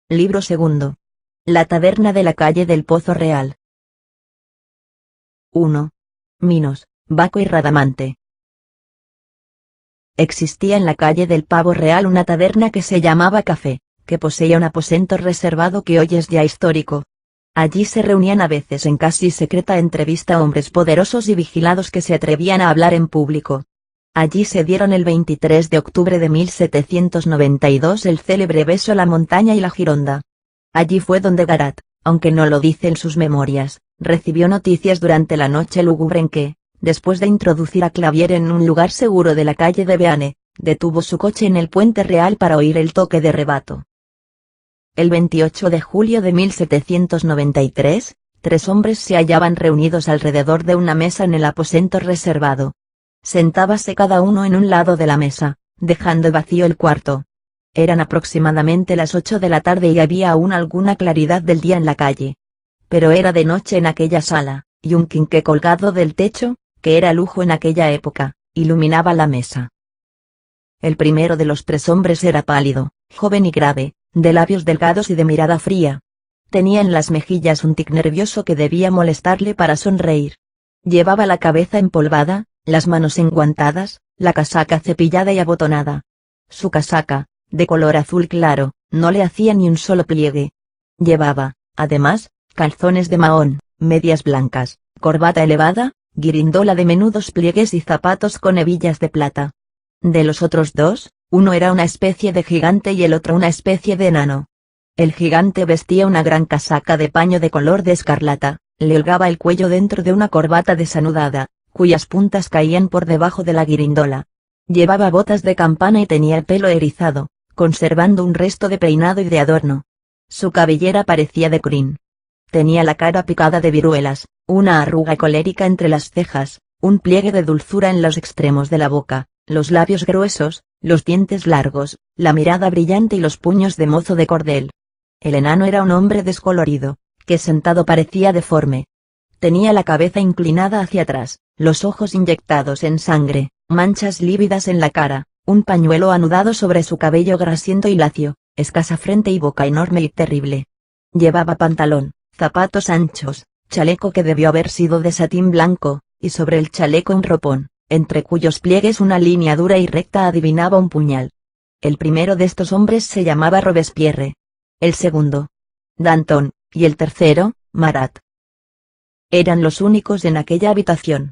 Libro segundo. La taberna de la calle del Pozo Real. 1. Minos, Baco y Radamante. Existía en la calle del Pavo Real una taberna que se llamaba Café, que poseía un aposento reservado que hoy es ya histórico. Allí se reunían a veces en casi secreta entrevista hombres poderosos y vigilados que se atrevían a hablar en público. Allí se dieron el 23 de octubre de 1792 el célebre beso a la montaña y la Gironda. Allí fue donde Garat, aunque no lo dice en sus memorias, recibió noticias durante la noche lúgubre en que, después de introducir a Clavier en un lugar seguro de la calle de Beane, detuvo su coche en el Puente Real para oír el toque de rebato. El 28 de julio de 1793, 3 hombres se hallaban reunidos alrededor de una mesa en el aposento reservado. Sentábase cada uno en un lado de la mesa, dejando vacío el cuarto. Eran aproximadamente las 8 de la tarde y había aún alguna claridad del día en la calle. Pero era de noche en aquella sala, y un quinqué colgado del techo, que era lujo en aquella época, iluminaba la mesa. El primero de los 3 hombres era pálido, joven y grave, de labios delgados y de mirada fría. Tenía en las mejillas un tic nervioso que debía molestarle para sonreír. Llevaba la cabeza empolvada, las manos enguantadas, la casaca cepillada y abotonada. Su casaca, de color azul claro, no le hacía ni un solo pliegue. Llevaba, además, calzones de mahón, medias blancas, corbata elevada, guirindola de menudos pliegues y zapatos con hebillas de plata. De los otros 2, uno era una especie de gigante y el otro una especie de enano. El gigante vestía una gran casaca de paño de color de escarlata, le holgaba el cuello dentro de una corbata desanudada, cuyas puntas caían por debajo de la guirindola. Llevaba botas de campana y tenía el pelo erizado, conservando un resto de peinado y de adorno. Su cabellera parecía de crin. Tenía la cara picada de viruelas, una arruga colérica entre las cejas, un pliegue de dulzura en los extremos de la boca, los labios gruesos, los dientes largos, la mirada brillante y los puños de mozo de cordel. El enano era un hombre descolorido, que sentado parecía deforme. Tenía la cabeza inclinada hacia atrás, los ojos inyectados en sangre, manchas lívidas en la cara, un pañuelo anudado sobre su cabello grasiento y lacio, escasa frente y boca enorme y terrible. Llevaba pantalón, zapatos anchos, chaleco que debió haber sido de satín blanco, y sobre el chaleco un ropón, entre cuyos pliegues una línea dura y recta adivinaba un puñal. El primero de estos hombres se llamaba Robespierre. El segundo, Danton, y el tercero, Marat. Eran los únicos en aquella habitación.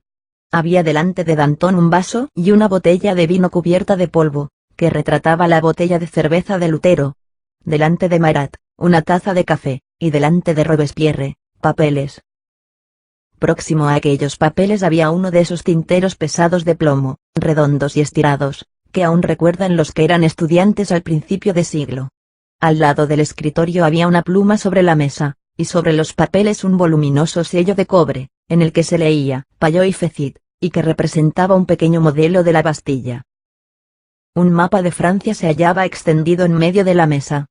Había delante de Danton un vaso y una botella de vino cubierta de polvo, que retrataba la botella de cerveza de Lutero. Delante de Marat, una taza de café, y delante de Robespierre, papeles. Próximo a aquellos papeles había uno de esos tinteros pesados de plomo, redondos y estirados, que aún recuerdan los que eran estudiantes al principio de siglo. Al lado del escritorio había una pluma sobre la mesa, y sobre los papeles un voluminoso sello de cobre, en el que se leía Payot y Fecit, y que representaba un pequeño modelo de la Bastilla. Un mapa de Francia se hallaba extendido en medio de la mesa.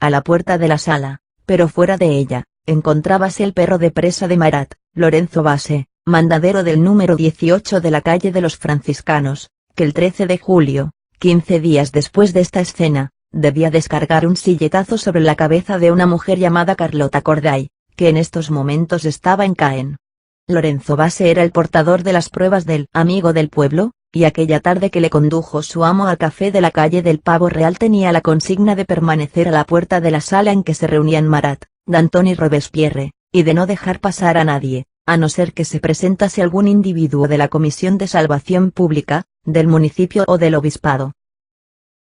A la puerta de la sala, pero fuera de ella, encontrábase el perro de presa de Marat, Lorenzo Base, mandadero del número 18 de la calle de los Franciscanos, que el 13 de julio, 15 días después de esta escena, debía descargar un silletazo sobre la cabeza de una mujer llamada Carlota Corday, que en estos momentos estaba en Caen. Lorenzo Base era el portador de las pruebas del amigo del pueblo, y aquella tarde que le condujo su amo al café de la calle del Pavo Real tenía la consigna de permanecer a la puerta de la sala en que se reunían Marat, Danton y Robespierre, y de no dejar pasar a nadie, a no ser que se presentase algún individuo de la Comisión de Salvación Pública, del municipio o del obispado.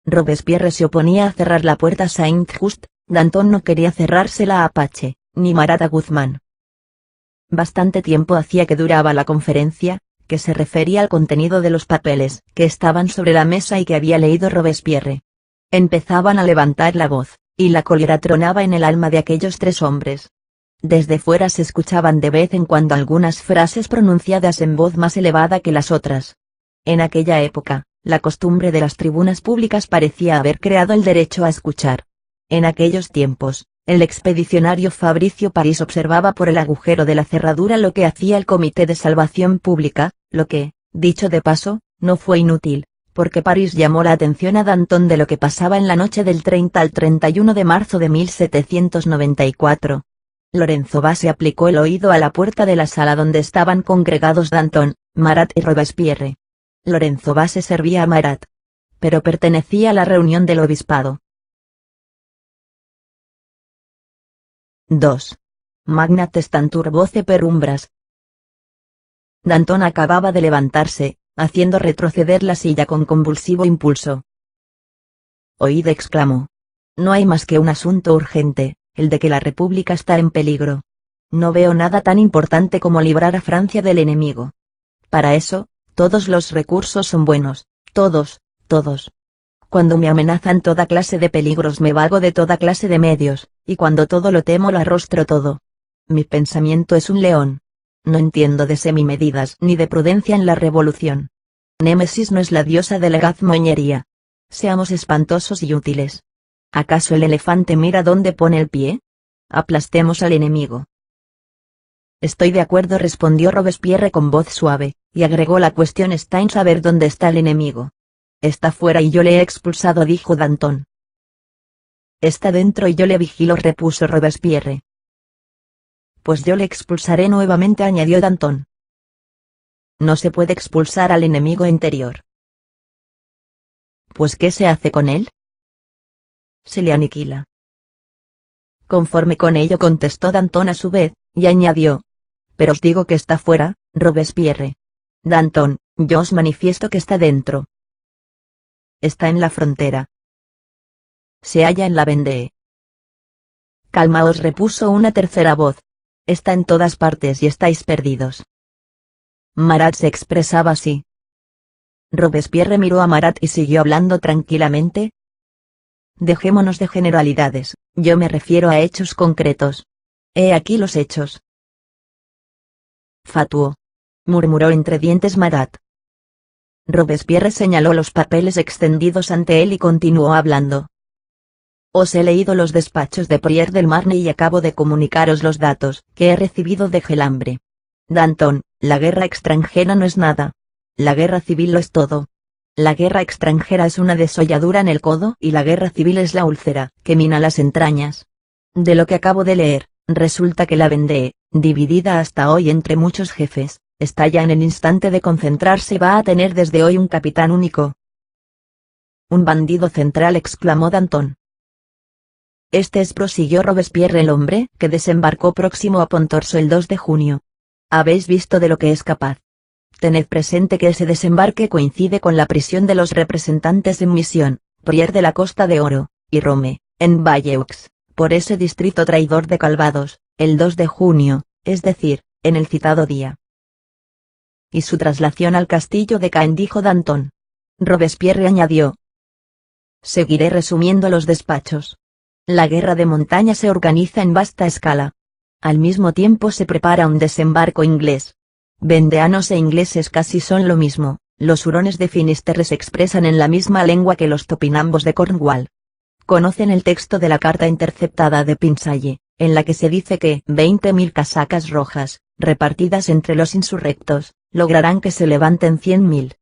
Robespierre se oponía a cerrar la puerta a Saint-Just, Danton no quería cerrársela a Apache, ni Marat a Guzmán. Bastante tiempo hacía que duraba la conferencia, que se refería al contenido de los papeles que estaban sobre la mesa y que había leído Robespierre. Empezaban a levantar la voz, y la cólera tronaba en el alma de aquellos 3 hombres. Desde fuera se escuchaban de vez en cuando algunas frases pronunciadas en voz más elevada que las otras. En aquella época, la costumbre de las tribunas públicas parecía haber creado el derecho a escuchar. En aquellos tiempos, el expedicionario Fabricio París observaba por el agujero de la cerradura lo que hacía el Comité de Salvación Pública, lo que, dicho de paso, no fue inútil, porque París llamó la atención a Danton de lo que pasaba en la noche del 30 al 31 de marzo de 1794. Lorenzo Bas se aplicó el oído a la puerta de la sala donde estaban congregados Danton, Marat y Robespierre. Lorenzo Bas se servía a Marat, pero pertenecía a la reunión del obispado. 2. Magnat stantur voce per umbras. Danton acababa de levantarse, haciendo retroceder la silla con convulsivo impulso. «Oíd», exclamó. «No hay más que un asunto urgente, el de que la República está en peligro. No veo nada tan importante como librar a Francia del enemigo. Para eso, todos los recursos son buenos, todos. Cuando me amenazan toda clase de peligros me valgo de toda clase de medios, y cuando todo lo temo lo arrostro todo. Mi pensamiento es un león. No entiendo de semimedidas ni de prudencia en la revolución. Némesis no es la diosa de la gazmoñería. Seamos espantosos y útiles. ¿Acaso el elefante mira dónde pone el pie? Aplastemos al enemigo». «Estoy de acuerdo», respondió Robespierre con voz suave, y agregó la cuestión está en saber dónde está el enemigo. «Está fuera y yo le he expulsado», dijo Danton. «Está dentro y yo le vigilo», repuso Robespierre. «Pues yo le expulsaré nuevamente», añadió Danton. «No se puede expulsar al enemigo interior». «¿Pues qué se hace con él?» «Se le aniquila». «Conforme con ello», contestó Danton a su vez, y añadió. «Pero os digo que está fuera, Robespierre». «Danton, yo os manifiesto que está dentro». «Está en la frontera». «Se halla en la Vendée». «Calmaos», repuso una tercera voz. «Está en todas partes y estáis perdidos». Marat se expresaba así. Robespierre miró a Marat y siguió hablando tranquilamente. «Dejémonos de generalidades, yo me refiero a hechos concretos. He aquí los hechos». «Fatuo», murmuró entre dientes Marat. Robespierre señaló los papeles extendidos ante él y continuó hablando. «Os he leído los despachos de Prieur del Marne y acabo de comunicaros los datos que he recibido de Gelambre. Danton, la guerra extranjera no es nada. La guerra civil lo es todo. La guerra extranjera es una desolladura en el codo y la guerra civil es la úlcera que mina las entrañas. De lo que acabo de leer, resulta que la Vendée, dividida hasta hoy entre muchos jefes, está ya en el instante de concentrarse y va a tener desde hoy un capitán único». «Un bandido central», exclamó Danton. «Este es», prosiguió Robespierre, «el hombre que desembarcó próximo a Pontorso el 2 de junio. Habéis visto de lo que es capaz. Tened presente que ese desembarque coincide con la prisión de los representantes en misión, Prieur de la Costa de Oro, y Rome, en Bayeux, por ese distrito traidor de Calvados, el 2 de junio, es decir, en el citado día». «Y su traslación al castillo de Caen», dijo Danton. Robespierre añadió. «Seguiré resumiendo los despachos. La guerra de montaña se organiza en vasta escala. Al mismo tiempo se prepara un desembarco inglés. Vendeanos e ingleses casi son lo mismo, los hurones de Finisterre se expresan en la misma lengua que los topinambos de Cornwall. Conocen el texto de la carta interceptada de Pinsalle, en la que se dice que 20.000 casacas rojas, repartidas entre los insurrectos, lograrán que se levanten 100.000.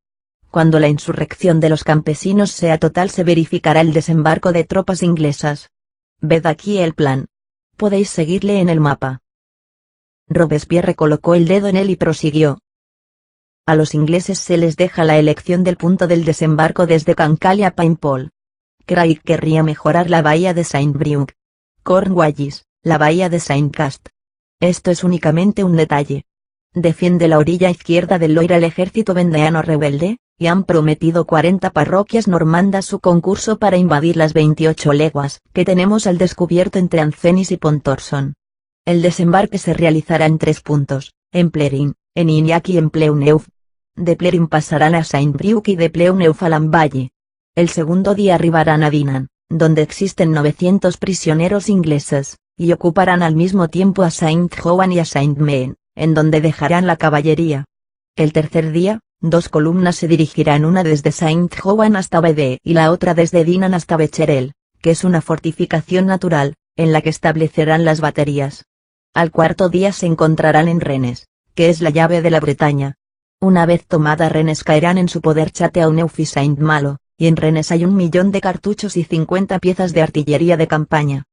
Cuando la insurrección de los campesinos sea total se verificará el desembarco de tropas inglesas. Ved aquí el plan. Podéis seguirle en el mapa». Robespierre colocó el dedo en él y prosiguió. «A los ingleses se les deja la elección del punto del desembarco desde Cancale a Paimpol. Craig querría mejorar la bahía de Saint-Brieuc. Cornwallis, la bahía de Saint-Cast. Esto es únicamente un detalle. Defiende la orilla izquierda del Loire el ejército vendeano rebelde, y han prometido 40 parroquias normandas su concurso para invadir las 28 leguas que tenemos al descubierto entre Ancenis y Pontorson. El desembarque se realizará en 3 puntos, en Plérin, en Ignac y en Pleuneuf. De Plérin pasarán a Saint-Brieuc y de Pleuneuf a Lamballe. El segundo día arribarán a Dinan, donde existen 900 prisioneros ingleses, y ocuparán al mismo tiempo a Saint-Jouan y a Saint-Maine, en donde dejarán la caballería. El tercer día, 2 columnas se dirigirán, una desde Saint-Jouan hasta Bede y la otra desde Dinan hasta Becherel, que es una fortificación natural, en la que establecerán las baterías. Al cuarto día se encontrarán en Rennes, que es la llave de la Bretaña. Una vez tomada Rennes caerán en su poder Châteauneuf-Saint-Malo, y en Rennes hay 1.000.000 de cartuchos y 50 piezas de artillería de campaña,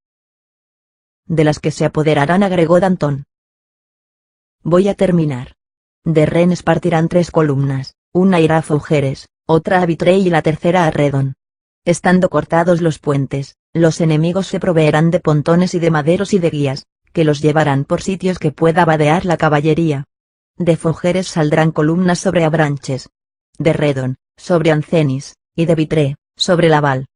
de las que se apoderarán, agregó Danton. Voy a terminar. De Rennes partirán 3 columnas, una irá a Fougeres, otra a Vitré y la tercera a Redon. Estando cortados los puentes, los enemigos se proveerán de pontones y de maderos y de guías, que los llevarán por sitios que pueda vadear la caballería. De Fougeres saldrán columnas sobre Abranches, de Redon, sobre Ancenis, y de Vitré, sobre Laval.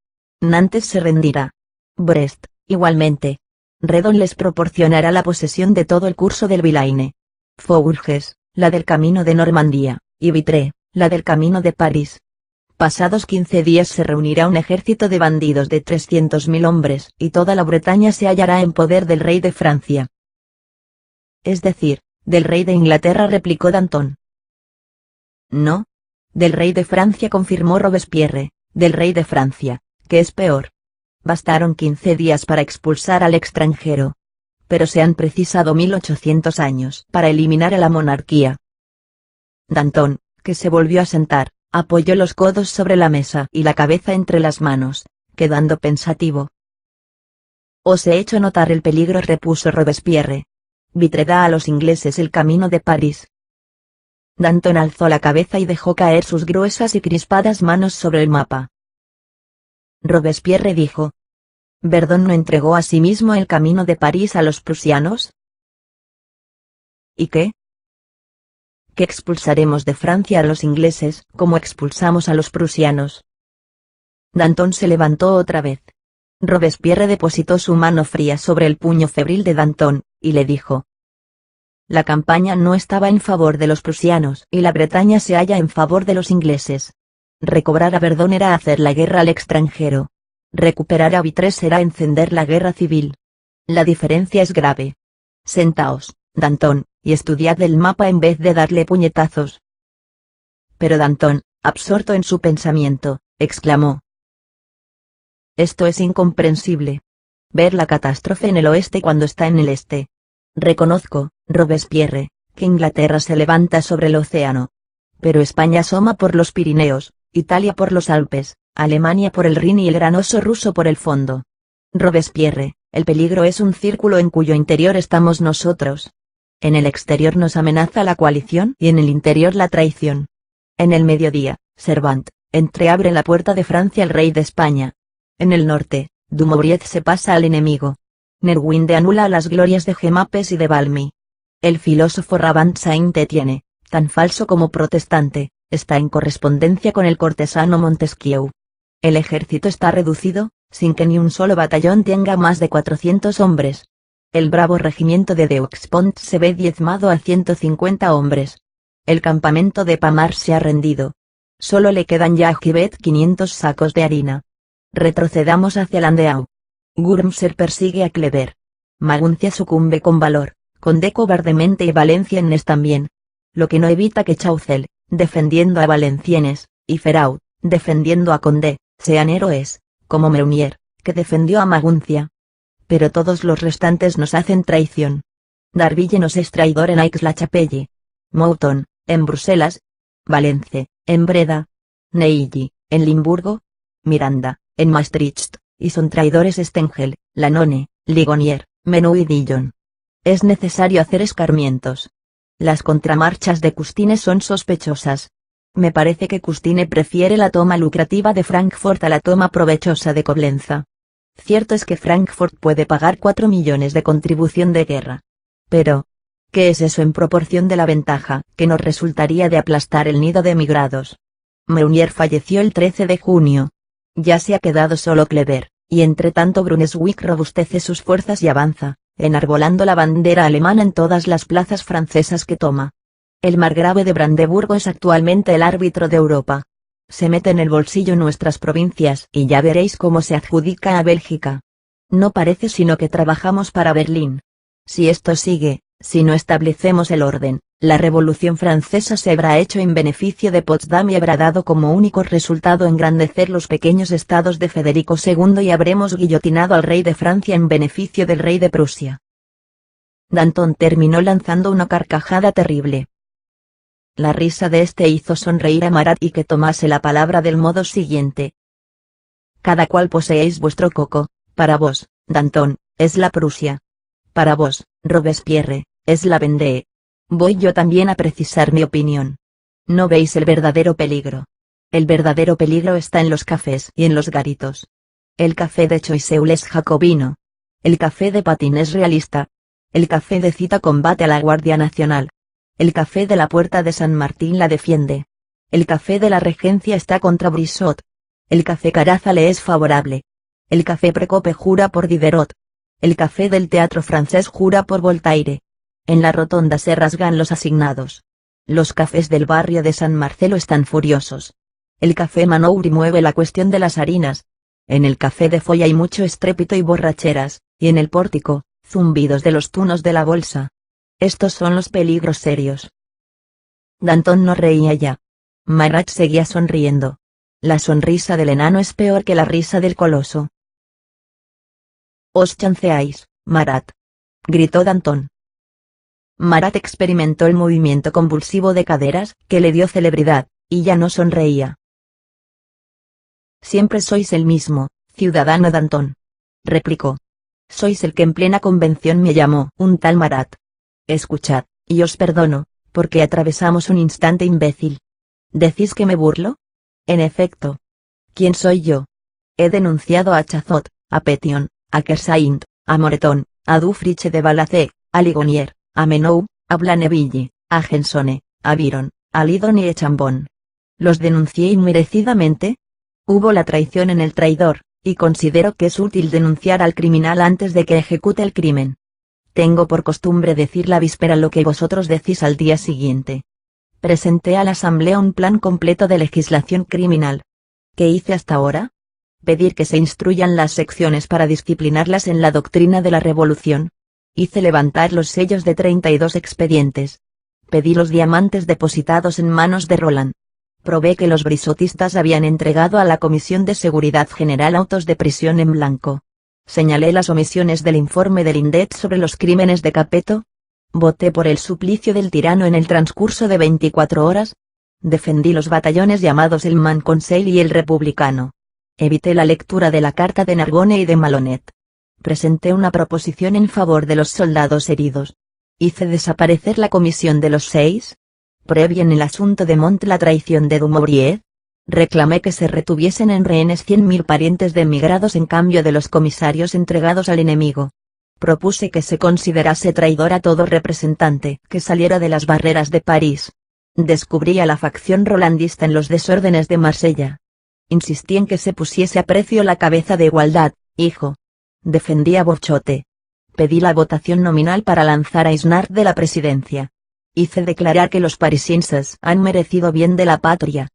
Nantes se rendirá. Brest, igualmente. Redon les proporcionará la posesión de todo el curso del Vilaine. Fourges, la del camino de Normandía, y Vitré, la del camino de París. Pasados 15 días se reunirá un ejército de bandidos de 300.000 hombres y toda la Bretaña se hallará en poder del rey de Francia. Es decir, del rey de Inglaterra, replicó Danton. No. Del rey de Francia, confirmó Robespierre, del rey de Francia, que es peor. Bastaron 15 días para expulsar al extranjero. Pero se han precisado 1800 años para eliminar a la monarquía. Danton, que se volvió a sentar, apoyó los codos sobre la mesa y la cabeza entre las manos, quedando pensativo. Os he hecho notar el peligro, repuso Robespierre. Vitré da a los ingleses el camino de París. Danton alzó la cabeza y dejó caer sus gruesas y crispadas manos sobre el mapa. Robespierre dijo: ¿Verdon no entregó a sí mismo el camino de París a los prusianos? ¿Y qué? Que expulsaremos de Francia a los ingleses, como expulsamos a los prusianos. Danton se levantó otra vez. Robespierre depositó su mano fría sobre el puño febril de Danton, y le dijo: La campaña no estaba en favor de los prusianos y la Bretaña se halla en favor de los ingleses. Recobrar a Verdun era hacer la guerra al extranjero. Recuperar a Vitré será encender la guerra civil. La diferencia es grave. Sentaos, Danton, y estudiad el mapa en vez de darle puñetazos. Pero Danton, absorto en su pensamiento, exclamó: Esto es incomprensible. Ver la catástrofe en el oeste cuando está en el este. Reconozco, Robespierre, que Inglaterra se levanta sobre el océano. Pero España asoma por los Pirineos, Italia por los Alpes, Alemania por el Rin y el gran oso ruso por el fondo. Robespierre, el peligro es un círculo en cuyo interior estamos nosotros. En el exterior nos amenaza la coalición y en el interior la traición. En el mediodía, Servant, entreabre la puerta de Francia el rey de España. En el norte, Dumouriez se pasa al enemigo. Nerwinde anula las glorias de Gemapes y de Valmy. El filósofo Rabant Saint-Étienne, tan falso como protestante, está en correspondencia con el cortesano Montesquieu. El ejército está reducido, sin que ni un solo batallón tenga más de 400 hombres. El bravo regimiento de Deux-Ponts se ve diezmado a 150 hombres. El campamento de Pamar se ha rendido. Solo le quedan ya a Givet 500 sacos de harina. Retrocedamos hacia Landau. Gurmser persigue a Kleber. Maguncia sucumbe con valor, Condé cobardemente y Valenciennes también. Lo que no evita que Chaucel, defendiendo a Valenciennes, y Feraud, defendiendo a Condé, sean héroes, como Meunier, que defendió a Maguncia. Pero todos los restantes nos hacen traición. D'Arville nos es traidor en Aix-la-Chapelle. Mouton, en Bruselas. Valence, en Breda. Neuilly, en Limburgo. Miranda, en Maastricht, y son traidores Stengel, Lanone, Ligonier, Menou y Dillon. Es necesario hacer escarmientos. Las contramarchas de Custine son sospechosas. Me parece que Custine prefiere la toma lucrativa de Frankfurt a la toma provechosa de Coblenza. Cierto es que Frankfurt puede pagar 4 millones de contribución de guerra. Pero, ¿qué es eso en proporción de la ventaja que nos resultaría de aplastar el nido de emigrados? Meunier falleció el 13 de junio. Ya se ha quedado solo Kleber, y entre tanto Brunswick robustece sus fuerzas y avanza, enarbolando la bandera alemana en todas las plazas francesas que toma. El margrave de Brandeburgo es actualmente el árbitro de Europa. Se mete en el bolsillo nuestras provincias y ya veréis cómo se adjudica a Bélgica. No parece sino que trabajamos para Berlín. Si esto sigue, si no establecemos el orden, la Revolución Francesa se habrá hecho en beneficio de Potsdam y habrá dado como único resultado engrandecer los pequeños estados de Federico II y habremos guillotinado al rey de Francia en beneficio del rey de Prusia. Danton terminó lanzando una carcajada terrible. La risa de este hizo sonreír a Marat y que tomase la palabra del modo siguiente. Cada cual poseéis vuestro coco, para vos, Danton, es la Prusia. Para vos, Robespierre, es la Vendée. Voy yo también a precisar mi opinión. ¿No veis el verdadero peligro? El verdadero peligro está en los cafés y en los garitos. El café de Choiseul es jacobino. El café de Patin es realista. El café de Cita combate a la Guardia Nacional. El café de la Puerta de San Martín la defiende. El café de la Regencia está contra Brissot. El café Caraza le es favorable. El café Precope jura por Diderot. El café del Teatro Francés jura por Voltaire. En la rotonda se rasgan los asignados. Los cafés del barrio de San Marcelo están furiosos. El café Manouri mueve la cuestión de las harinas. En el café de Foy hay mucho estrépito y borracheras, y en el pórtico, zumbidos de los tunos de la bolsa. Estos son los peligros serios. Danton no reía ya. Marat seguía sonriendo. La sonrisa del enano es peor que la risa del coloso. Os chanceáis, Marat, gritó Danton. Marat experimentó el movimiento convulsivo de caderas, que le dio celebridad, y ya no sonreía. Siempre sois el mismo, ciudadano Danton, replicó. Sois el que en plena convención me llamó un tal Marat. Escuchad, y os perdono, porque atravesamos un instante imbécil. ¿Decís que me burlo? En efecto. ¿Quién soy yo? He denunciado a Chazot, a Petion, a Kersaint, a Moreton, a Dufriche de Balacé, a Ligonier, a Menou, a Blaneville, a Gensone, a Byron, a Lidon y a Chambon. ¿Los denuncié inmerecidamente? Hubo la traición en el traidor, y considero que es útil denunciar al criminal antes de que ejecute el crimen. Tengo por costumbre decir la víspera lo que vosotros decís al día siguiente. Presenté a la Asamblea un plan completo de legislación criminal. ¿Qué hice hasta ahora? Pedir que se instruyan las secciones para disciplinarlas en la doctrina de la revolución. Hice levantar los sellos de 32 expedientes. Pedí los diamantes depositados en manos de Roland. Probé que los brisotistas habían entregado a la Comisión de Seguridad General autos de prisión en blanco. Señalé las omisiones del informe del INDET sobre los crímenes de Capeto. Voté por el suplicio del tirano en el transcurso de 24 horas. Defendí los batallones llamados el Man Conseil y el Republicano. Evité la lectura de la carta de Narbonne y de Malonet. Presenté una proposición en favor de los soldados heridos. Hice desaparecer la comisión de los 6. Preví en el asunto de Mont la traición de Dumouriez. Reclamé que se retuviesen en rehenes 100.000 parientes de emigrados en cambio de los comisarios entregados al enemigo. Propuse que se considerase traidor a todo representante que saliera de las barreras de París. Descubrí a la facción rolandista en los desórdenes de Marsella. Insistí en que se pusiese a precio la cabeza de igualdad, hijo. Defendí a Borchote. Pedí la votación nominal para lanzar a Isnard de la presidencia. Hice declarar que los parisienses han merecido bien de la patria.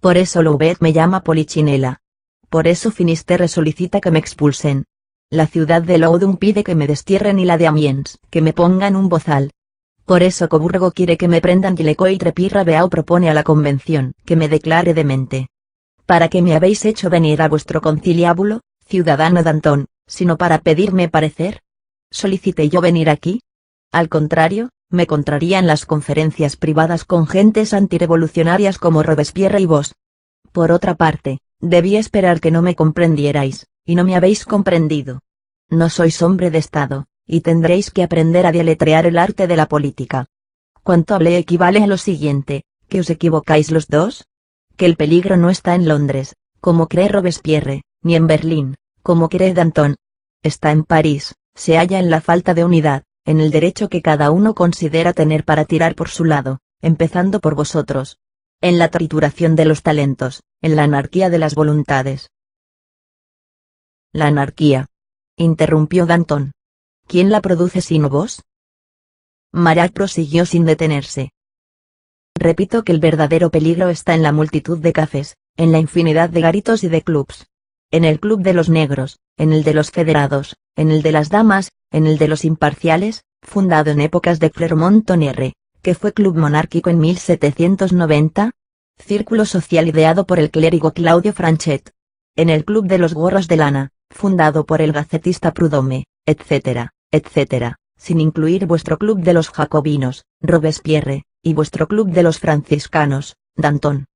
Por eso Louvet me llama Polichinela. Por eso Finisterre solicita que me expulsen. La ciudad de Loudun pide que me destierren y la de Amiens, que me pongan un bozal. Por eso Coburgo quiere que me prendan y Lecoitre-Pirabeau propone a la convención que me declare demente. ¿Para qué me habéis hecho venir a vuestro conciliábulo, ciudadano Danton, sino para pedirme parecer? ¿Solicité yo venir aquí? Al contrario, me contrarían las conferencias privadas con gentes antirevolucionarias como Robespierre y vos. Por otra parte, debí esperar que no me comprendierais, y no me habéis comprendido. No sois hombre de Estado, y tendréis que aprender a deletrear el arte de la política. Cuanto hablé equivale a lo siguiente, que os equivocáis los dos. Que el peligro no está en Londres, como cree Robespierre, ni en Berlín, como cree Danton. Está en París, se halla en la falta de unidad, en el derecho que cada uno considera tener para tirar por su lado, empezando por vosotros. En la trituración de los talentos, en la anarquía de las voluntades. La anarquía, interrumpió Danton. ¿Quién la produce sino vos? Marat prosiguió sin detenerse. Repito que el verdadero peligro está en la multitud de cafés, en la infinidad de garitos y de clubs. En el club de los negros, en el de los federados, en el de las damas, en el de los imparciales, fundado en épocas de Clermont-Tonnerre, que fue club monárquico en 1790, círculo social ideado por el clérigo Claudio Franchet. En el club de los gorros de lana, fundado por el gacetista Prudhomme, etc., etc., sin incluir vuestro club de los jacobinos, Robespierre, y vuestro club de los franciscanos, Danton.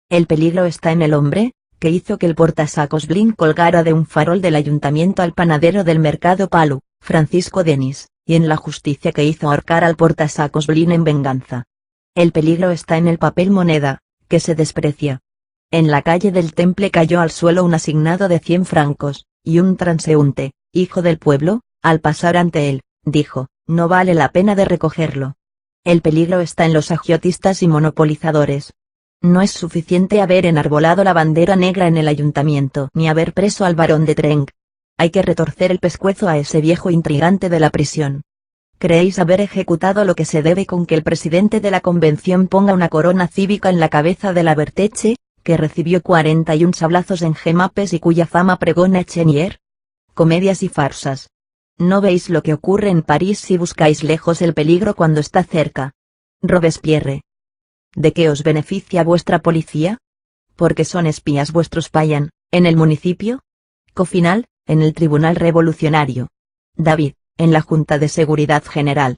El peligro está en el hombre, que hizo que el portasacos Blin colgara de un farol del ayuntamiento al panadero del mercado Palu, Francisco Denis, y en la justicia que hizo ahorcar al portasacos Blin en venganza. El peligro está en el papel moneda, que se desprecia. En la calle del Temple cayó al suelo un asignado de 100 francos, y un transeúnte, hijo del pueblo, al pasar ante él, dijo, no vale la pena de recogerlo. El peligro está en los agiotistas y monopolizadores. No es suficiente haber enarbolado la bandera negra en el ayuntamiento ni haber preso al barón de Trenck. Hay que retorcer el pescuezo a ese viejo intrigante de la prisión. ¿Creéis haber ejecutado lo que se debe con que el presidente de la convención ponga una corona cívica en la cabeza de la Berteche, que recibió 41 sablazos en Gemapes y cuya fama pregona Chenier? Comedias y farsas. ¿No veis lo que ocurre en París si buscáis lejos el peligro cuando está cerca? Robespierre. ¿De qué os beneficia vuestra policía? Porque son espías vuestros Payan, en el municipio. Cofinal, en el Tribunal Revolucionario. David, en la Junta de Seguridad General.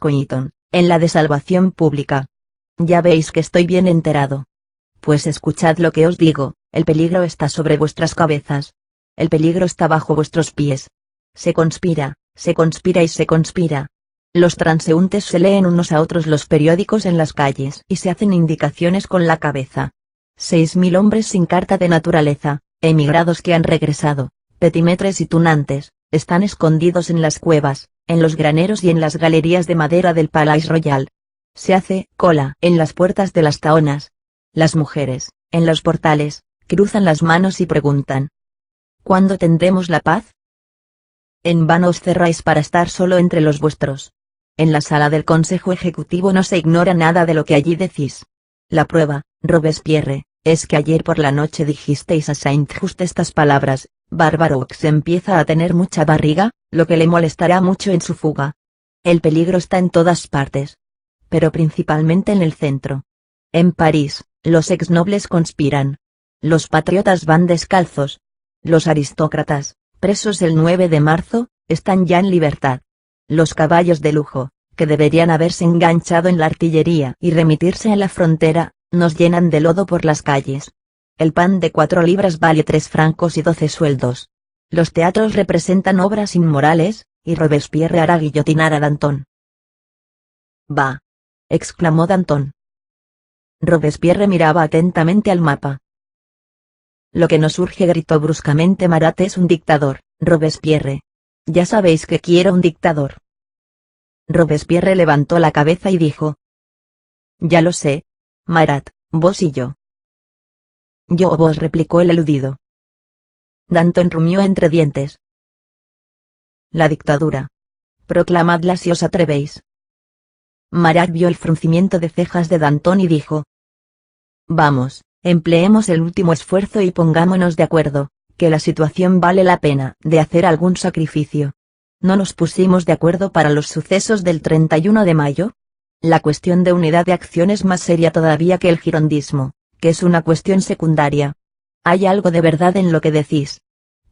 Coiton, en la de Salvación Pública. Ya veis que estoy bien enterado. Pues escuchad lo que os digo, el peligro está sobre vuestras cabezas. El peligro está bajo vuestros pies. Se conspira y se conspira. Los transeúntes se leen unos a otros los periódicos en las calles y se hacen indicaciones con la cabeza. 6.000 hombres sin carta de naturaleza, emigrados que han regresado, petimetres y tunantes, están escondidos en las cuevas, en los graneros y en las galerías de madera del Palais Royal. Se hace cola en las puertas de las taonas. Las mujeres, en los portales, cruzan las manos y preguntan: ¿cuándo tendremos la paz? En vano os cerráis para estar solo entre los vuestros. En la sala del Consejo Ejecutivo no se ignora nada de lo que allí decís. La prueba, Robespierre, es que ayer por la noche dijisteis a Saint-Just estas palabras: Barbaroux empieza a tener mucha barriga, lo que le molestará mucho en su fuga. El peligro está en todas partes. Pero principalmente en el centro. En París, los exnobles conspiran. Los patriotas van descalzos. Los aristócratas, presos el 9 de marzo, están ya en libertad. Los caballos de lujo, que deberían haberse enganchado en la artillería y remitirse a la frontera, nos llenan de lodo por las calles. El pan de 4 libras vale 3 francos y 12 sueldos. Los teatros representan obras inmorales, y Robespierre hará guillotinar a Danton. «Bah», exclamó Danton. Robespierre miraba atentamente al mapa. «Lo que nos urge», gritó bruscamente Marat, «es un dictador, Robespierre. Ya sabéis que quiero un dictador». Robespierre levantó la cabeza y dijo: «Ya lo sé, Marat, vos y yo». «Yo o vos», replicó el eludido. Danton rumió entre dientes. «La dictadura. Proclamadla si os atrevéis». Marat vio el fruncimiento de cejas de Danton y dijo: «Vamos, empleemos el último esfuerzo y pongámonos de acuerdo, que la situación vale la pena de hacer algún sacrificio. ¿No nos pusimos de acuerdo para los sucesos del 31 de mayo? La cuestión de unidad de acción es más seria todavía que el girondismo, que es una cuestión secundaria. Hay algo de verdad en lo que decís.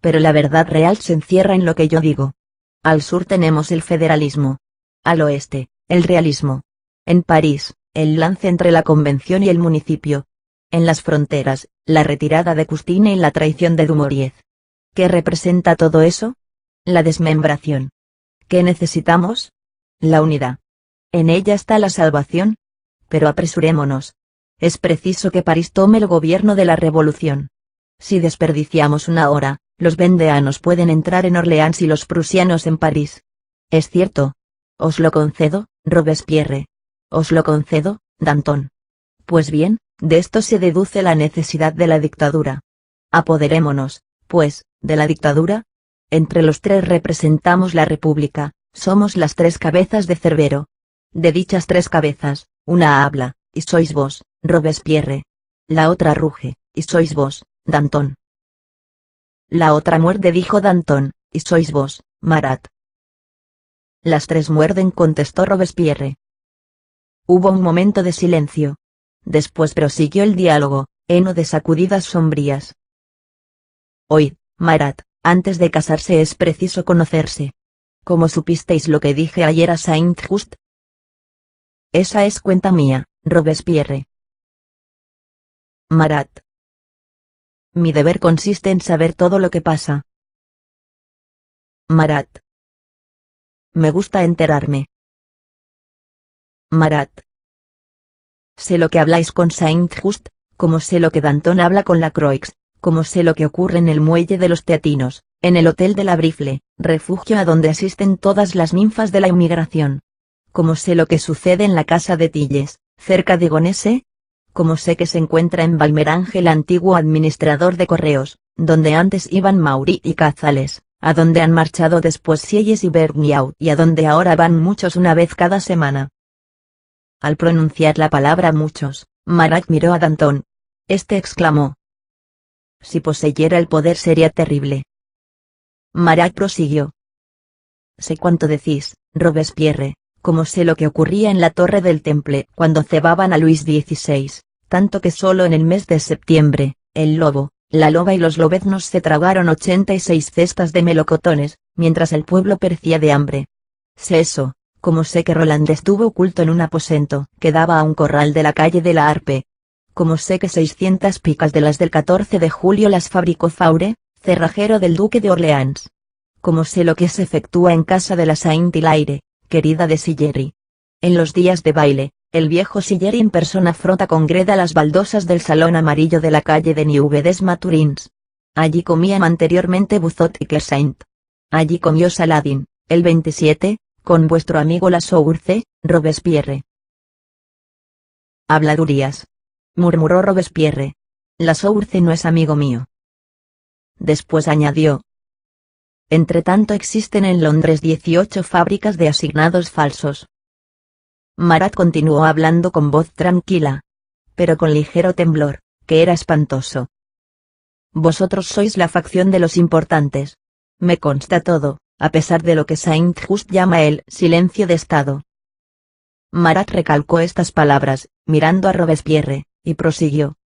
Pero la verdad real se encierra en lo que yo digo. Al sur tenemos el federalismo. Al oeste, el realismo. En París, el lance entre la convención y el municipio. En las fronteras, la retirada de Custine y la traición de Dumouriez. ¿Qué representa todo eso? La desmembración. ¿Qué necesitamos? La unidad. En ella está la salvación. Pero apresurémonos. Es preciso que París tome el gobierno de la revolución. Si desperdiciamos una hora, los vendeanos pueden entrar en Orleans y los prusianos en París. Es cierto. Os lo concedo, Robespierre. Os lo concedo, Danton. Pues bien, de esto se deduce la necesidad de la dictadura. Apoderémonos, pues, de la dictadura. Entre los tres representamos la república, somos las 3 cabezas de Cerbero. De dichas 3 cabezas, una habla, y sois vos, Robespierre. La otra ruge, y sois vos, Danton. La otra muerde, dijo Danton, y sois vos, Marat. Las 3 muerden, contestó Robespierre. Hubo un momento de silencio. Después prosiguió el diálogo, heno de sacudidas sombrías. Oíd, Marat, antes de casarse es preciso conocerse. ¿Cómo supisteis lo que dije ayer a Saint-Just? Esa es cuenta mía, Robespierre. Marat. Mi deber consiste en saber todo lo que pasa. Marat. Me gusta enterarme. Marat. Sé lo que habláis con Saint-Just, como sé lo que Danton habla con Lacroix, como sé lo que ocurre en el muelle de los Teatinos, en el hotel de la Brifle, refugio a donde asisten todas las ninfas de la inmigración. Como sé lo que sucede en la casa de Tilles, cerca de Gonesse. Como sé que se encuentra en Valmerange el antiguo administrador de correos, donde antes iban Maury y Cazales, a donde han marchado después Sieyes y Bergniaud y a donde ahora van muchos una vez cada semana. Al pronunciar la palabra muchos, Marat miró a Danton. Este exclamó: si poseyera el poder sería terrible. Marat prosiguió: sé cuánto decís, Robespierre, como sé lo que ocurría en la Torre del Temple cuando cebaban a Luis XVI, tanto que solo en el mes de septiembre, el lobo, la loba y los lobeznos se tragaron 86 cestas de melocotones, mientras el pueblo perecía de hambre. Sé eso, como sé que Roland estuvo oculto en un aposento que daba a un corral de la calle de la Harpe. Como sé que 600 picas de las del 14 de julio las fabricó Faure, cerrajero del duque de Orleans. Como sé lo que se efectúa en casa de la Saint-Hilaire, querida de Sillery. En los días de baile, el viejo Sillery en persona frota con greda las baldosas del salón amarillo de la calle de Nieuwe-des-Mathurins. Allí comían anteriormente Buzot y Kersaint. Allí comió Saladin, el 27, con vuestro amigo la Source, Robespierre. Habladurías, murmuró Robespierre. La Source no es amigo mío. Después añadió: entretanto existen en Londres 18 fábricas de asignados falsos. Marat continuó hablando con voz tranquila, pero con ligero temblor, que era espantoso. Vosotros sois la facción de los importantes. Me consta todo, a pesar de lo que Saint-Just llama el silencio de Estado. Marat recalcó estas palabras, mirando a Robespierre, y prosiguió: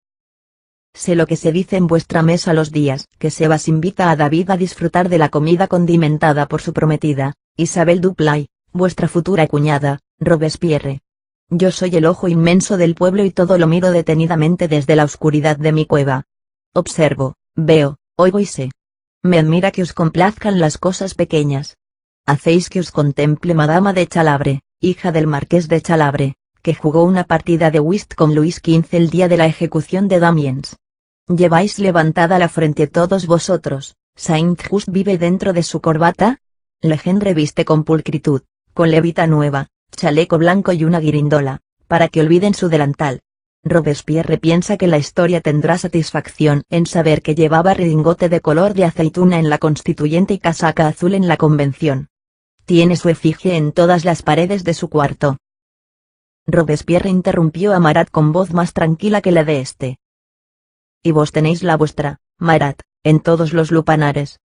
sé lo que se dice en vuestra mesa los días que Sebas invita a David a disfrutar de la comida condimentada por su prometida, Isabel Duplay, vuestra futura cuñada, Robespierre. Yo soy el ojo inmenso del pueblo y todo lo miro detenidamente desde la oscuridad de mi cueva. Observo, veo, oigo y sé. Me admira que os complazcan las cosas pequeñas. Hacéis que os contemple Madama de Chalabre, hija del Marqués de Chalabre, que jugó una partida de whist con Luis XV el día de la ejecución de Damiens. Lleváis levantada la frente todos vosotros. Saint-Just vive dentro de su corbata. Legendre viste con pulcritud, con levita nueva, chaleco blanco y una guirindola, para que olviden su delantal. Robespierre piensa que la historia tendrá satisfacción en saber que llevaba redingote de color de aceituna en la Constituyente y casaca azul en la Convención. Tiene su efigie en todas las paredes de su cuarto. Robespierre interrumpió a Marat con voz más tranquila que la de este. Y vos tenéis la vuestra, Marat, en todos los lupanares.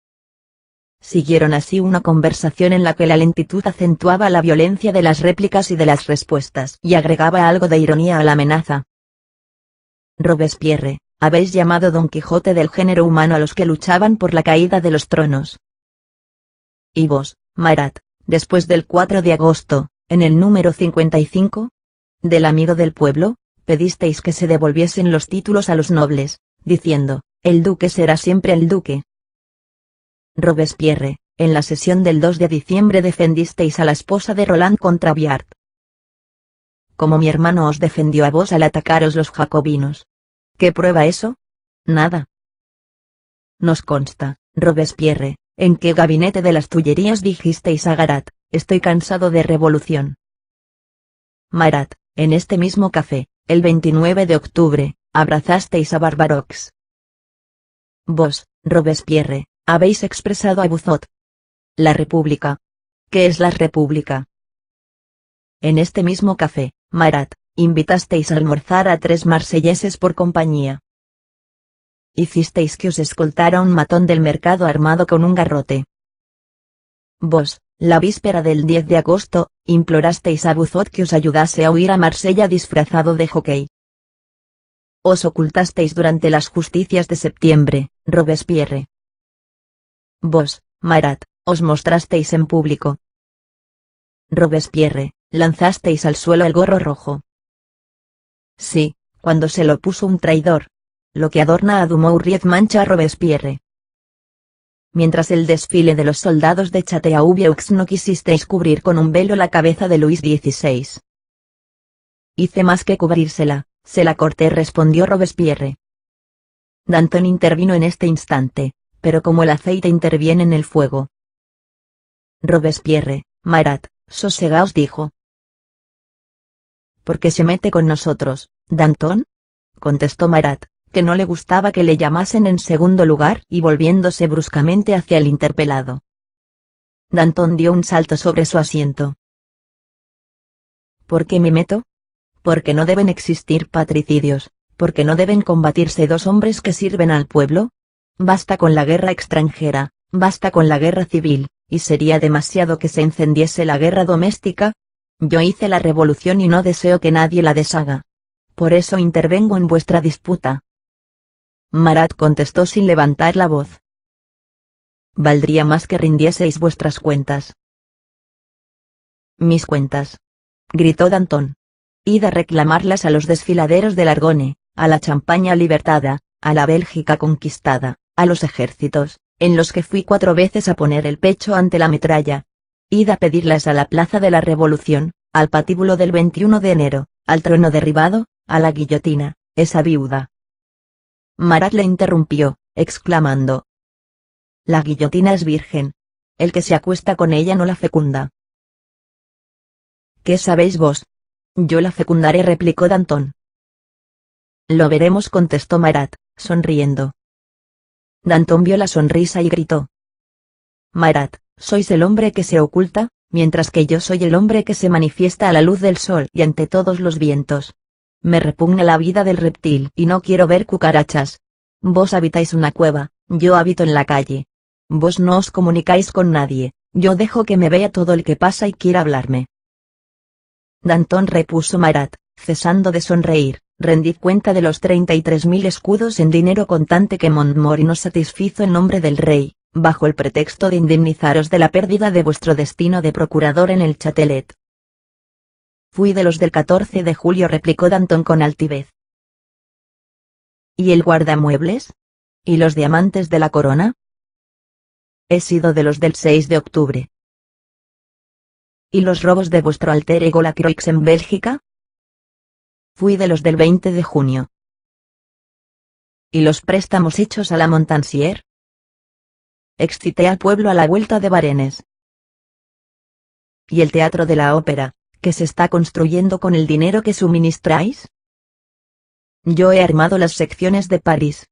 Siguieron así una conversación en la que la lentitud acentuaba la violencia de las réplicas y de las respuestas y agregaba algo de ironía a la amenaza. Robespierre, habéis llamado Don Quijote del género humano a los que luchaban por la caída de los tronos. Y vos, Marat, después del 4 de agosto, en el número 55, del amigo del pueblo, pedisteis que se devolviesen los títulos a los nobles, diciendo, el duque será siempre el duque. Robespierre, en la sesión del 2 de diciembre defendisteis a la esposa de Roland contra Biart. Como mi hermano os defendió a vos al atacaros los jacobinos. ¿Qué prueba eso? Nada. Nos consta, Robespierre, en qué gabinete de las Tullerías dijisteis a Garat, estoy cansado de revolución. Marat, en este mismo café, el 29 de octubre, abrazasteis a Barbarox. Vos, Robespierre, habéis expresado a Buzot. La República. ¿Qué es la República? En este mismo café, Marat, invitasteis a almorzar a 3 marselleses por compañía. Hicisteis que os escoltara un matón del mercado armado con un garrote. Vos, la víspera del 10 de agosto, implorasteis a Buzot que os ayudase a huir a Marsella disfrazado de jockey. Os ocultasteis durante las justicias de septiembre, Robespierre. Vos, Marat, os mostrasteis en público. Robespierre, lanzasteis al suelo el gorro rojo. Sí, cuando se lo puso un traidor. Lo que adorna a Dumouriez mancha a Robespierre. Mientras el desfile de los soldados de Chateauvieux no quisisteis cubrir con un velo la cabeza de Luis XVI. Hice más que cubrírsela, se la corté, respondió Robespierre. Danton intervino en este instante, pero como el aceite interviene en el fuego. Robespierre, Marat, sosegaos, dijo. ¿Por qué se mete con nosotros, Danton? Contestó Marat, que no le gustaba que le llamasen en segundo lugar, y volviéndose bruscamente hacia el interpelado. Danton dio un salto sobre su asiento. ¿Por qué me meto? Porque no deben existir patricidios, porque no deben combatirse dos hombres que sirven al pueblo. Basta con la guerra extranjera, basta con la guerra civil, y sería demasiado que se encendiese la guerra doméstica. Yo hice la revolución y no deseo que nadie la deshaga. Por eso intervengo en vuestra disputa. Marat contestó sin levantar la voz. Valdría más que rindieseis vuestras cuentas. ¿Mis cuentas?, gritó Danton. Id a reclamarlas a los desfiladeros del Argonne, a la Champaña libertada, a la Bélgica conquistada, a los ejércitos, en los que fui 4 veces a poner el pecho ante la metralla. Id a pedirlas a la Plaza de la Revolución, al patíbulo del 21 de enero, al trono derribado, a la guillotina, esa viuda. Marat le interrumpió, exclamando. La guillotina es virgen. El que se acuesta con ella no la fecunda. ¿Qué sabéis vos? Yo la fecundaré, replicó Danton. Lo veremos, contestó Marat, sonriendo. Danton vio la sonrisa y gritó. Marat, sois el hombre que se oculta, mientras que yo soy el hombre que se manifiesta a la luz del sol y ante todos los vientos. Me repugna la vida del reptil y no quiero ver cucarachas. Vos habitáis una cueva, yo habito en la calle. Vos no os comunicáis con nadie, yo dejo que me vea todo el que pasa y quiera hablarme. Danton, repuso Marat, cesando de sonreír, rendid cuenta de los 33.000 escudos en dinero contante que Montmorency nos satisfizo en nombre del rey, bajo el pretexto de indemnizaros de la pérdida de vuestro destino de procurador en el Châtelet. Fui de los del 14 de julio, replicó Danton con altivez. ¿Y el guardamuebles? ¿Y los diamantes de la corona? He sido de los del 6 de octubre. ¿Y los robos de vuestro alter ego Lacroix en Bélgica? Fui de los del 20 de junio. ¿Y los préstamos hechos a la Montansier? Excité al pueblo a la vuelta de Varennes. ¿Y el teatro de la ópera, que se está construyendo con el dinero que suministráis? Yo he armado las secciones de París.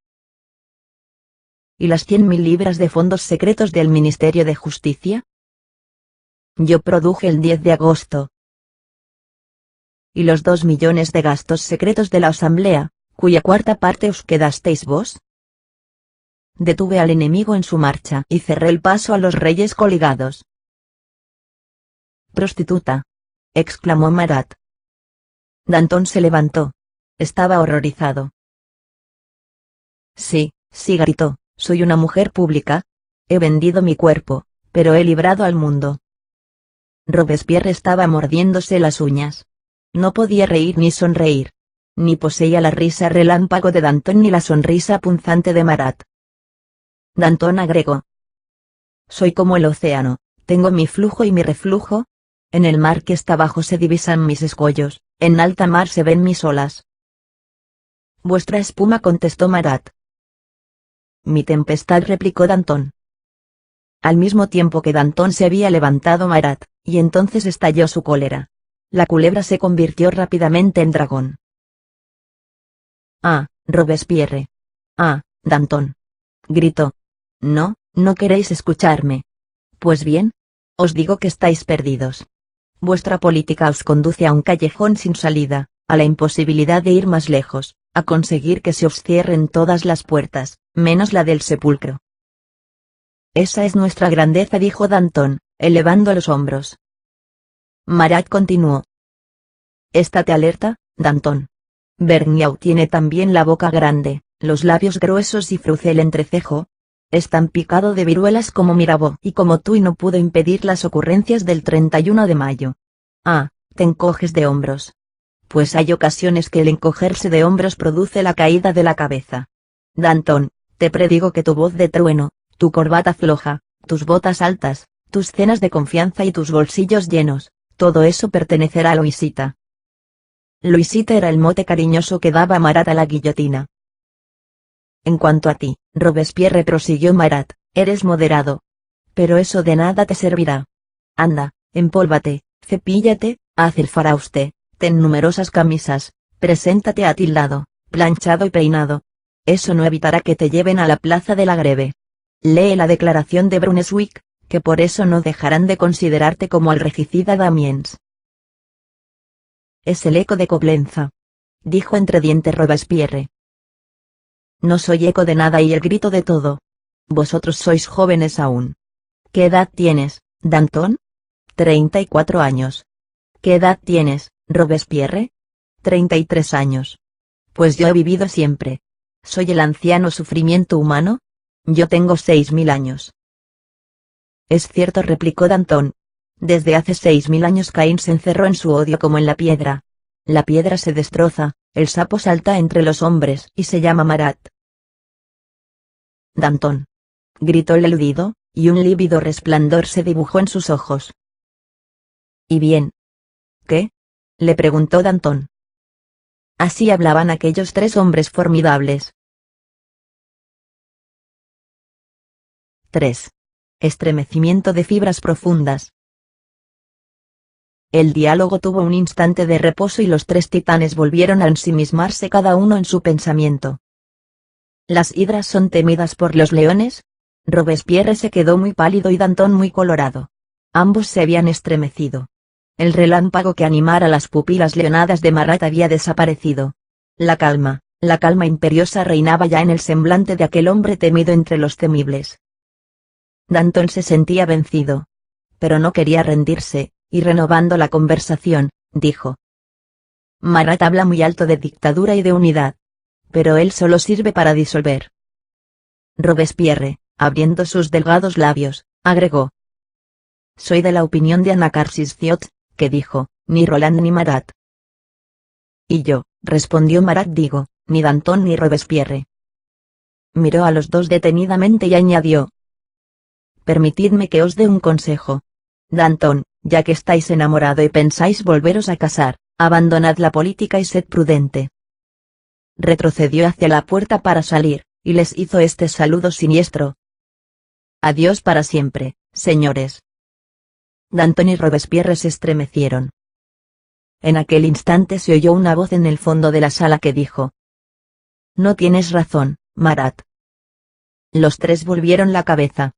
¿Y las 100.000 libras de fondos secretos del Ministerio de Justicia? Yo produje el 10 de agosto. ¿Y los 2 millones de gastos secretos de la Asamblea, cuya cuarta parte os quedasteis vos? Detuve al enemigo en su marcha y cerré el paso a los reyes coligados. Prostituta, exclamó Marat. Danton se levantó. Estaba horrorizado. Sí, sí, gritó, soy una mujer pública. He vendido mi cuerpo, pero he librado al mundo. Robespierre estaba mordiéndose las uñas. No podía reír ni sonreír. Ni poseía la risa relámpago de Danton ni la sonrisa punzante de Marat. Danton agregó. Soy como el océano, tengo mi flujo y mi reflujo. En el mar que está abajo se divisan mis escollos, en alta mar se ven mis olas. Vuestra espuma, contestó Marat. Mi tempestad, replicó Danton. Al mismo tiempo que Danton se había levantado Marat, y entonces estalló su cólera. La culebra se convirtió rápidamente en dragón. Ah, Robespierre. Ah, Danton. Gritó. No, no queréis escucharme. Pues bien, os digo que estáis perdidos. Vuestra política os conduce a un callejón sin salida, a la imposibilidad de ir más lejos, a conseguir que se os cierren todas las puertas, menos la del sepulcro. Esa es nuestra grandeza, dijo Danton, elevando los hombros. Marat continuó. Estate alerta, Danton. Vergniaud tiene también la boca grande, los labios gruesos y fruce el entrecejo. Es tan picado de viruelas como Mirabeau y como tú, y no pudo impedir las ocurrencias del 31 de mayo. Ah, te encoges de hombros. Pues hay ocasiones que el encogerse de hombros produce la caída de la cabeza. Danton, te predigo que tu voz de trueno, tu corbata floja, tus botas altas, tus cenas de confianza y tus bolsillos llenos, todo eso pertenecerá a Luisita. Luisita era el mote cariñoso que daba Marat a la guillotina. En cuanto a ti, Robespierre, prosiguió Marat, eres moderado. Pero eso de nada te servirá. Anda, empólvate, cepíllate, haz el farauste, ten numerosas camisas, preséntate atildado, planchado y peinado. Eso no evitará que te lleven a la plaza de la Greve. Lee la declaración de Brunswick, que por eso no dejarán de considerarte como el regicida Damiens. Es el eco de Coblenza, dijo entre dientes Robespierre. No soy eco de nada y el grito de todo. Vosotros sois jóvenes aún. ¿Qué edad tienes, Danton? 34 años. ¿Qué edad tienes, Robespierre? 33 años. Pues yo he vivido siempre. ¿Soy el anciano sufrimiento humano? Yo tengo 6000 años. Es cierto, replicó Danton. Desde hace 6000 años Caín se encerró en su odio como en la piedra. La piedra se destroza, el sapo salta entre los hombres y se llama Marat. Danton, gritó el eludido, y un lívido resplandor se dibujó en sus ojos. ¿Y bien? ¿Qué? Le preguntó Danton. Así hablaban aquellos tres hombres formidables. 3. Estremecimiento de fibras profundas. El diálogo tuvo un instante de reposo y los tres titanes volvieron a ensimismarse cada uno en su pensamiento. ¿Las hidras son temidas por los leones? Robespierre se quedó muy pálido y Danton muy colorado. Ambos se habían estremecido. El relámpago que animara las pupilas leonadas de Marat había desaparecido. La calma imperiosa reinaba ya en el semblante de aquel hombre temido entre los temibles. Danton se sentía vencido. Pero no quería rendirse, y renovando la conversación, dijo: Marat habla muy alto de dictadura y de unidad. Pero él solo sirve para disolver. Robespierre, abriendo sus delgados labios, agregó: Soy de la opinión de Anacarsis Ciot, que dijo, ni Roland ni Marat. Y yo, respondió Marat, digo, ni Danton ni Robespierre. Miró a los dos detenidamente y añadió: Permitidme que os dé un consejo. Danton, ya que estáis enamorado y pensáis volveros a casar, abandonad la política y sed prudente. Retrocedió hacia la puerta para salir, y les hizo este saludo siniestro: Adiós para siempre, señores. Danton y Robespierre se estremecieron. En aquel instante se oyó una voz en el fondo de la sala que dijo: No tienes razón, Marat. Los tres volvieron la cabeza.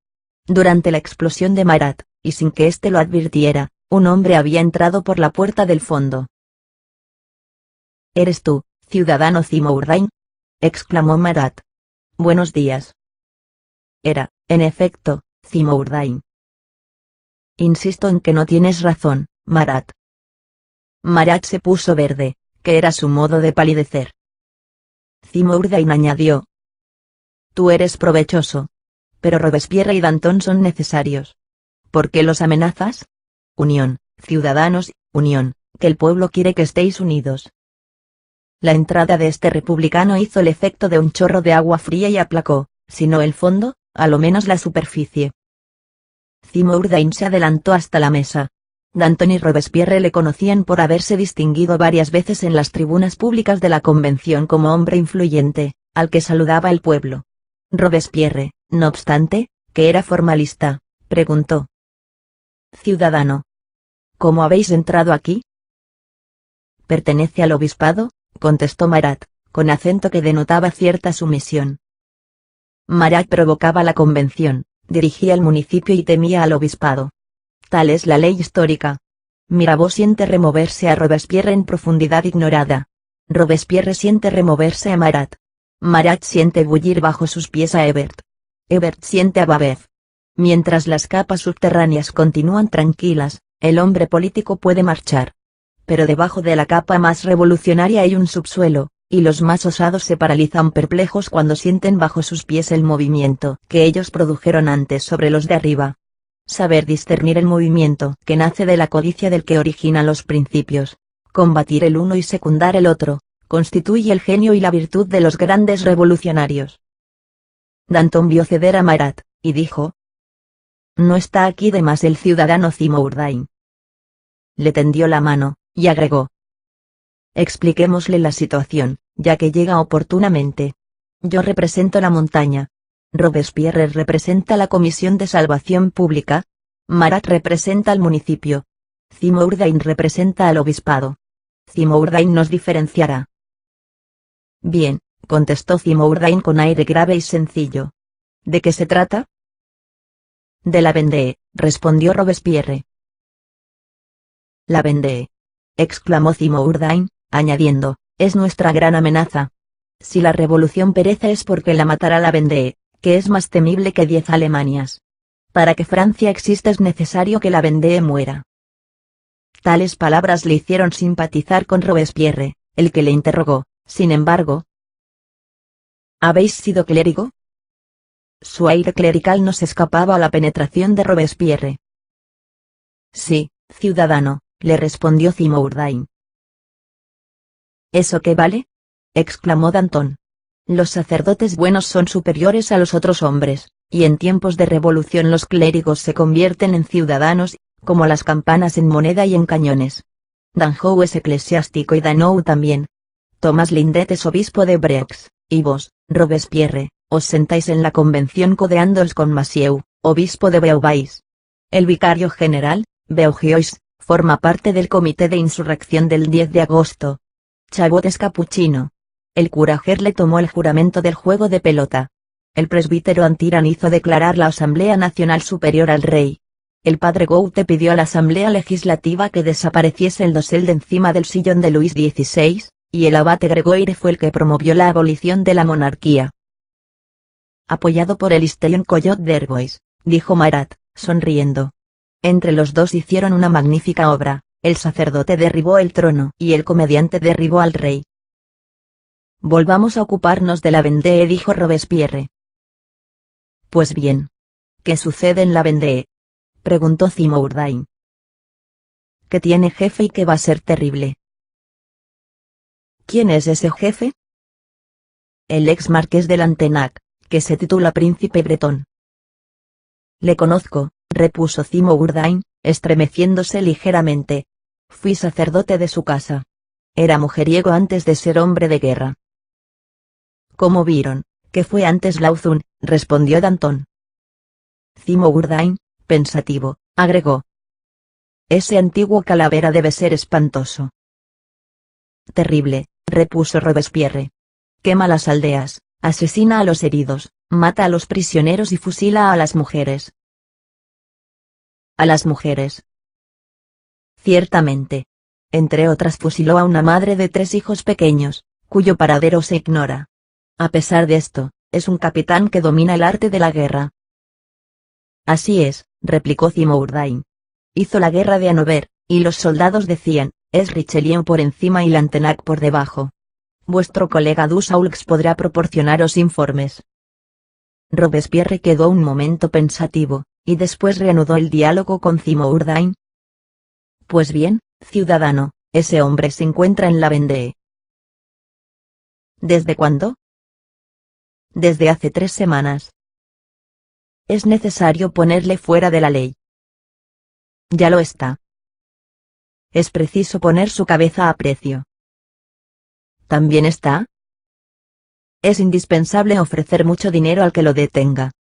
Durante la explosión de Marat, y sin que éste lo advirtiera, un hombre había entrado por la puerta del fondo. ¿Eres tú, ciudadano Zimourdain? Exclamó Marat. Buenos días. Era, en efecto, Zimourdain. Insisto en que no tienes razón, Marat. Marat se puso verde, que era su modo de palidecer. Zimourdain añadió: Tú eres provechoso. Pero Robespierre y Danton son necesarios. ¿Por qué los amenazas? Unión, ciudadanos, unión, que el pueblo quiere que estéis unidos. La entrada de este republicano hizo el efecto de un chorro de agua fría y aplacó, si no el fondo, a lo menos la superficie. Zimourdain se adelantó hasta la mesa. Danton y Robespierre le conocían por haberse distinguido varias veces en las tribunas públicas de la convención como hombre influyente, al que saludaba el pueblo. Robespierre, no obstante, que era formalista, preguntó: Ciudadano, ¿cómo habéis entrado aquí? ¿Pertenece al obispado?, contestó Marat, con acento que denotaba cierta sumisión. Marat provocaba la convención, dirigía el municipio y temía al obispado. Tal es la ley histórica. Mirabeau siente removerse a Robespierre en profundidad ignorada. Robespierre siente removerse a Marat. Marat siente bullir bajo sus pies a Hebert. Hebert siente a Babeuf. Mientras las capas subterráneas continúan tranquilas, el hombre político puede marchar. Pero debajo de la capa más revolucionaria hay un subsuelo, y los más osados se paralizan perplejos cuando sienten bajo sus pies el movimiento que ellos produjeron antes sobre los de arriba. saber discernir el movimiento que nace de la codicia del que origina los principios, combatir el uno y secundar el otro, constituye el genio y la virtud de los grandes revolucionarios. Danton vio ceder a Marat, y dijo: «No está aquí de más el ciudadano Zimourdain». Le tendió la mano, y agregó: «Expliquémosle la situación, ya que llega oportunamente. Yo represento la montaña. Robespierre representa la Comisión de Salvación Pública. Marat representa al municipio. Zimourdain representa al obispado. Zimourdain nos diferenciará». «Bien», contestó Zimourdain con aire grave y sencillo. «¿De qué se trata?». «De la Vendée», respondió Robespierre. «La Vendée», exclamó Zimourdain, añadiendo: «es nuestra gran amenaza. Si la revolución perece es porque la matará la Vendée, que es más temible que 10 Alemanias. Para que Francia exista es necesario que la Vendée muera». Tales palabras le hicieron simpatizar con Robespierre, el que le interrogó, sin embargo: «¿Habéis sido clérigo?». Su aire clerical no se escapaba a la penetración de Robespierre. «Sí, ciudadano», le respondió Zimourdain. «¿Eso qué vale?», exclamó Danton. «Los sacerdotes buenos son superiores a los otros hombres, y en tiempos de revolución los clérigos se convierten en ciudadanos, como las campanas en moneda y en cañones. Danjou es eclesiástico y Danou también. Tomás Lindet es obispo de Breix, y vos, Robespierre, os sentáis en la convención codeándoos con Massieu, obispo de Beauvais. El vicario general, Beaugiois, forma parte del comité de insurrección del 10 de agosto. Chabot es capuchino. El cura Gerle tomó el juramento del juego de pelota. El presbítero Antiran hizo declarar la Asamblea Nacional superior al rey. El padre Goute pidió a la Asamblea Legislativa que desapareciese el dosel de encima del sillón de Luis XVI, y el abate Gregoire fue el que promovió la abolición de la monarquía. Apoyado por el Histérion Collot d'Herbois, dijo Marat, sonriendo. Entre los dos hicieron una magnífica obra, el sacerdote derribó el trono y el comediante derribó al rey. «Volvamos a ocuparnos de la Vendée», dijo Robespierre. «Pues bien. ¿Qué sucede en la Vendée?», preguntó Zimourdain. «Que tiene jefe y que va a ser terrible». «¿Quién es ese jefe?». «El ex marqués de Lantenac, que se titula príncipe bretón». «Le conozco», repuso Zimourdain, estremeciéndose ligeramente. «Fui sacerdote de su casa. Era mujeriego antes de ser hombre de guerra». «¿Cómo vieron, que fue antes Lauzun?», respondió Danton. Zimourdain, pensativo, agregó: «Ese antiguo calavera debe ser espantoso». «Terrible», repuso Robespierre. «Quema las aldeas, asesina a los heridos, mata a los prisioneros y fusila a las mujeres». «¿A las mujeres?». «Ciertamente. Entre otras fusiló a una madre de 3 hijos pequeños, cuyo paradero se ignora. A pesar de esto, es un capitán que domina el arte de la guerra». «Así es», replicó Zimourdain. «Hizo la guerra de Hanover, y los soldados decían, es Richelieu por encima y Lantenac por debajo. Vuestro colega Dussaulx podrá proporcionaros informes». Robespierre quedó un momento pensativo, y después reanudó el diálogo con Zimourdain. «Pues bien, ciudadano, ese hombre se encuentra en la Vendée». «¿Desde cuándo?». «Desde hace 3 semanas». «Es necesario ponerle fuera de la ley». «Ya lo está». «Es preciso poner su cabeza a precio». «¿También está?». «Es indispensable ofrecer mucho dinero al que lo detenga».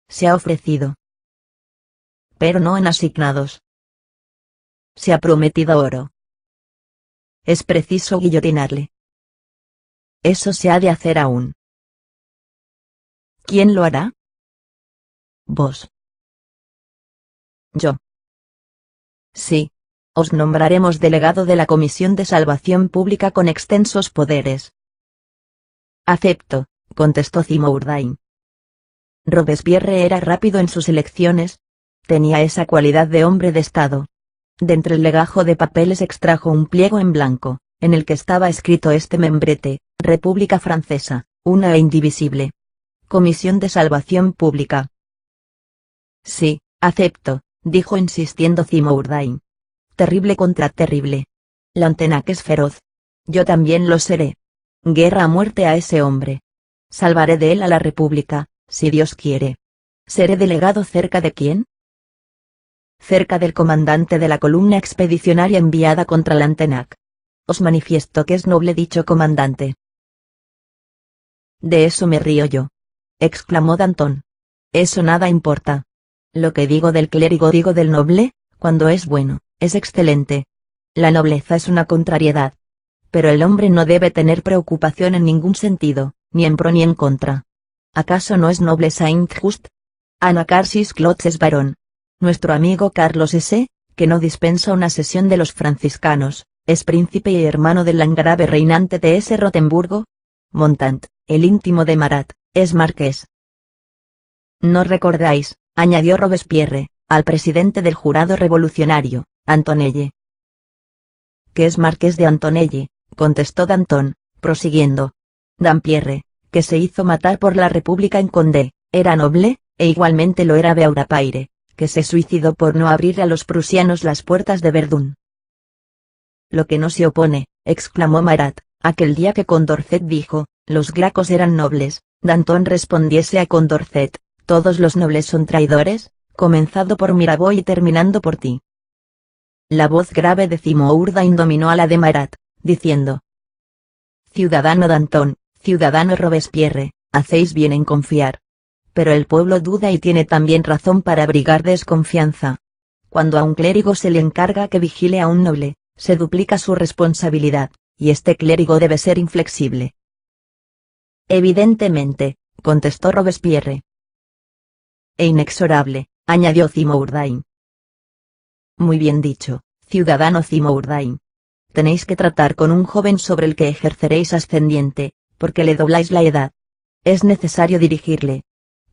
«Se ha ofrecido». «Pero no en asignados». «Se ha prometido oro». «Es preciso guillotinarle». «Eso se ha de hacer aún». «¿Quién lo hará?». «Vos». «Yo». «Sí. Os nombraremos delegado de la Comisión de Salvación Pública con extensos poderes». «Acepto», contestó Zimourdain. Robespierre era rápido en sus elecciones. Tenía esa cualidad de hombre de Estado. De entre el legajo de papeles extrajo un pliego en blanco, en el que estaba escrito este membrete: República Francesa, una e indivisible. Comisión de Salvación Pública. «Sí», Acepto, dijo insistiendo Zimourdain. Terrible contra terrible. Lantenac es feroz. Yo también lo seré. Guerra a muerte a ese hombre. Salvaré de él a la República, si Dios quiere. ¿Seré delegado cerca de quién? Cerca del comandante de la columna expedicionaria enviada contra Lantenac. Os manifiesto que es noble dicho comandante. De eso me río yo, exclamó Danton. Eso nada importa. Lo que digo del clérigo digo del noble, cuando es bueno, es excelente. La nobleza es una contrariedad. Pero el hombre no debe tener preocupación en ningún sentido, ni en pro ni en contra. ¿Acaso no es noble Saint-Just? Anacarsis Clots es varón. Nuestro amigo Carlos S., que no dispensa una sesión de los franciscanos, es príncipe y hermano del landgrave reinante de ese Rotemburgo. Montant, el íntimo de Marat, es marqués. ¿No recordáis, añadió Robespierre, al presidente del jurado revolucionario, Antonelle? Que es marqués de Antonelle, contestó Danton, prosiguiendo. Dampierre, que se hizo matar por la República en Condé, era noble, e igualmente lo era Beaurapaire, que se suicidó por no abrir a los prusianos las puertas de Verdún. Lo que no se opone, exclamó Marat, aquel día que Condorcet dijo, los gracos eran nobles, Danton respondiese a Condorcet, todos los nobles son traidores, comenzado por Mirabeau y terminando por ti. La voz grave de Zimourdain dominó a la de Marat, diciendo: Ciudadano Danton, ciudadano Robespierre, hacéis bien en confiar. Pero el pueblo duda y tiene también razón para abrigar desconfianza. Cuando a un clérigo se le encarga que vigile a un noble, se duplica su responsabilidad, y este clérigo debe ser inflexible. Evidentemente, contestó Robespierre. E inexorable, añadió Zimourdain. Muy bien dicho, ciudadano Zimourdain. Tenéis que tratar con un joven sobre el que ejerceréis ascendiente, porque le dobláis la edad. Es necesario dirigirle,